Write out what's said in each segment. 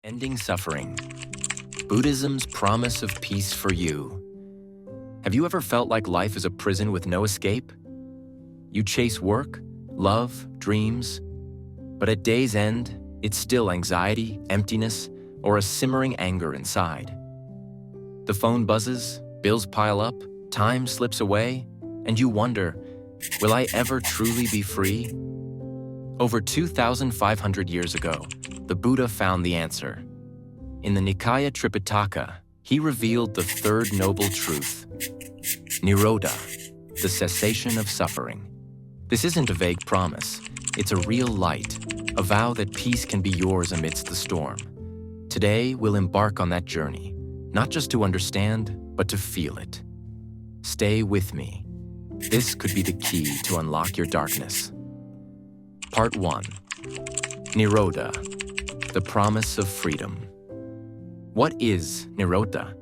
Ending suffering. Buddhism's promise of peace for you. Have you ever felt like life is a prison with no escape? You chase work, love, dreams, but at day's end, it's still anxiety, emptiness, or a simmering anger inside. The phone buzzes, bills pile up, time slips away, and you wonder, will I ever truly be free? Over 2,500 years ago, the Buddha found the answer. In the Nikaya Tripitaka, he revealed the third noble truth, Nirodha, the cessation of suffering. This isn't a vague promise, it's a real light, a vow that peace can be yours amidst the storm. Today, we'll embark on that journey, not just to understand, but to feel it. Stay with me. This could be the key to unlock your darkness. Part 1. Nirodha, the promise of freedom. What is Nirodha?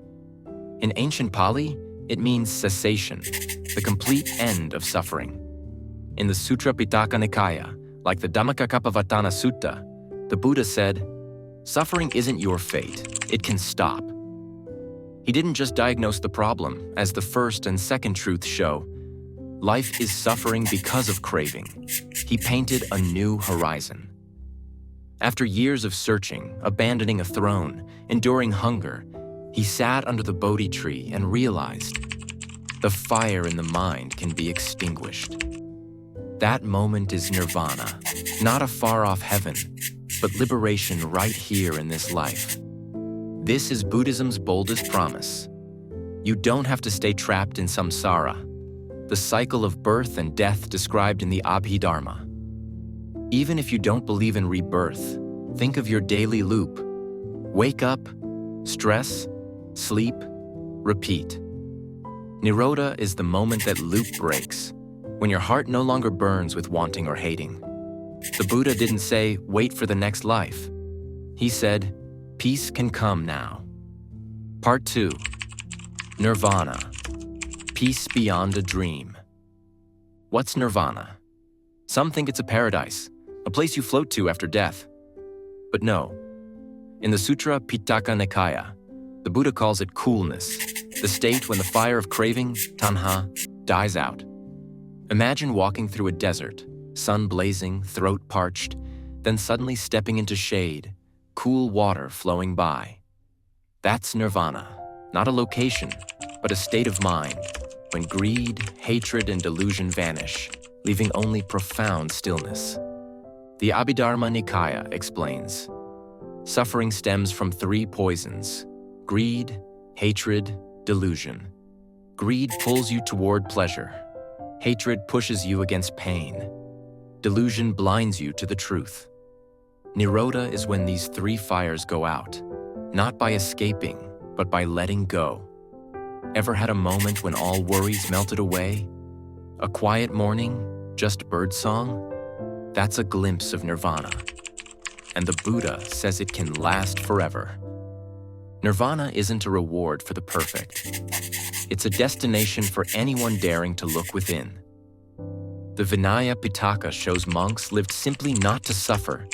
In ancient Pali, it means cessation, the complete end of suffering. In the Sutra Pitaka Nikaya, like the Dhammacakkappavattana Sutta, the Buddha said, suffering isn't your fate, it can stop. He didn't just diagnose the problem, as the first and second truths show. Life is suffering because of craving. He painted a new horizon. After years of searching, abandoning a throne, enduring hunger, he sat under the Bodhi tree and realized the fire in the mind can be extinguished. That moment is nirvana, not a far-off heaven, but liberation right here in this life. This is Buddhism's boldest promise. You don't have to stay trapped in samsara, the cycle of birth and death described in the Abhidharma. Even if you don't believe in rebirth, think of your daily loop. Wake up, stress, sleep, repeat. Nirodha is the moment that loop breaks, when your heart no longer burns with wanting or hating. The Buddha didn't say, wait for the next life. He said, peace can come now. Part 2. Nirvana, peace beyond a dream. What's nirvana? Some think it's a paradise, a place you float to after death. But no. In the Sutra Pitaka Nikaya, the Buddha calls it coolness, the state when the fire of craving, tanha, dies out. Imagine walking through a desert, sun blazing, throat parched, then suddenly stepping into shade, cool water flowing by. That's nirvana, not a location, but a state of mind, when greed, hatred, and delusion vanish, leaving only profound stillness. The Abhidharma Nikaya explains, suffering stems from 3 poisons: greed, hatred, delusion. Greed pulls you toward pleasure. Hatred pushes you against pain. Delusion blinds you to the truth. Nirodha is when these 3 fires go out, not by escaping, but by letting go. Ever had a moment when all worries melted away? A quiet morning, just birdsong? That's a glimpse of nirvana. And the Buddha says it can last forever. Nirvana isn't a reward for the perfect. It's a destination for anyone daring to look within. The Vinaya Pitaka shows monks lived simply not to suffer,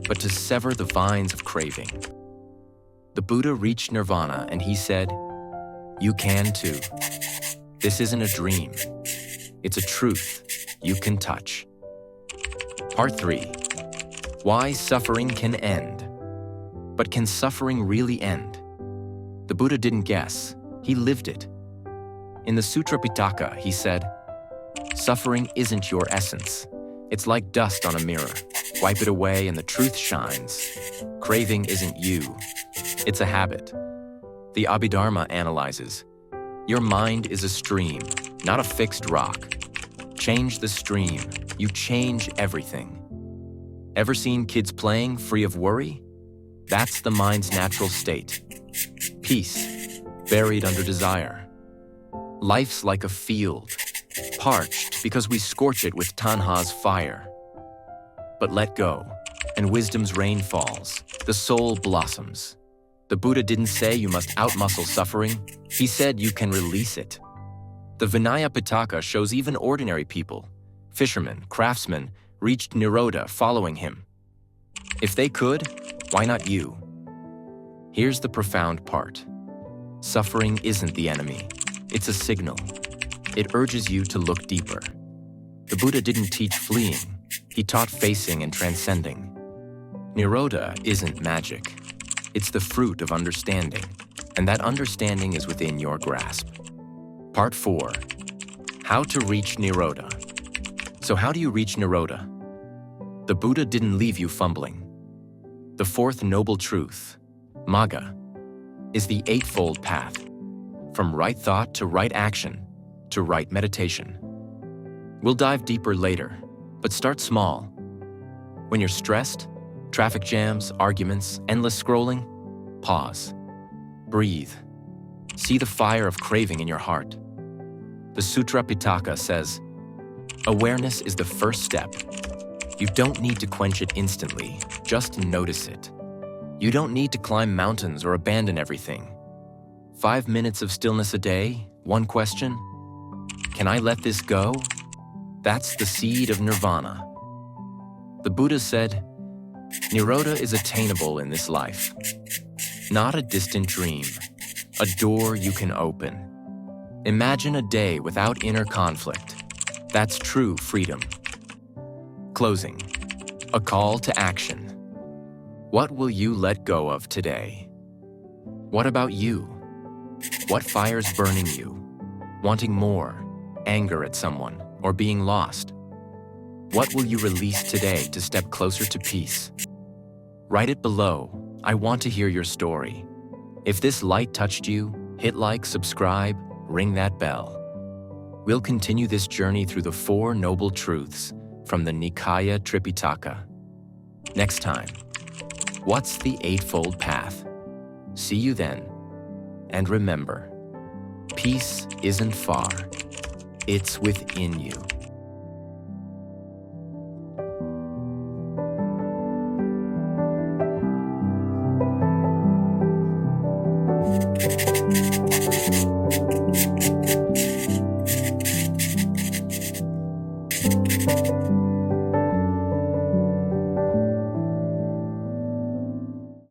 but to sever the vines of craving. The Buddha reached nirvana and he said, you can too. This isn't a dream. It's a truth you can touch. Part 3. Why suffering can end. But can suffering really end? The Buddha didn't guess, he lived it. In the Sutra Pitaka, he said, suffering isn't your essence. It's like dust on a mirror. Wipe it away and the truth shines. Craving isn't you. It's a habit. The Abhidharma analyzes, your mind is a stream, not a fixed rock. Change the stream, you change everything. Ever seen kids playing free of worry? That's the mind's natural state. Peace, buried under desire. Life's like a field, parched because we scorch it with tanha's fire. But let go, and wisdom's rain falls, the soul blossoms. The Buddha didn't say you must outmuscle suffering, he said you can release it. The Vinaya Pitaka shows even ordinary people, fishermen, craftsmen, reached Nirodha following him. If they could, why not you? Here's the profound part. Suffering isn't the enemy. It's a signal. It urges you to look deeper. The Buddha didn't teach fleeing. He taught facing and transcending. Nirodha isn't magic. It's the fruit of understanding, and that understanding is within your grasp. Part 4. How to reach Nirodha. So how do you reach Nirodha? The Buddha didn't leave you fumbling. The fourth noble truth, Magga, is the eightfold path, from right thought to right action to right meditation. We'll dive deeper later, but start small. When you're stressed, traffic jams, arguments, endless scrolling, pause. Breathe. See the fire of craving in your heart. The Sutra Pitaka says, awareness is the first step. You don't need to quench it instantly, just notice it. You don't need to climb mountains or abandon everything. 5 minutes of stillness a day, one question. Can I let this go? That's the seed of nirvana. The Buddha said, Nirodha is attainable in this life. Not a distant dream, a door you can open. Imagine a day without inner conflict. That's true freedom. Closing. A call to action. What will you let go of today? What about you? What fire's burning you? Wanting more, anger at someone, or being lost? What will you release today to step closer to peace? Write it below. I want to hear your story. If this light touched you, hit like, subscribe, ring that bell. We'll continue this journey through the 4 noble truths from the Nikaya Tripitaka. Next time, what's the Eightfold Path? See you then. And remember, peace isn't far, it's within you.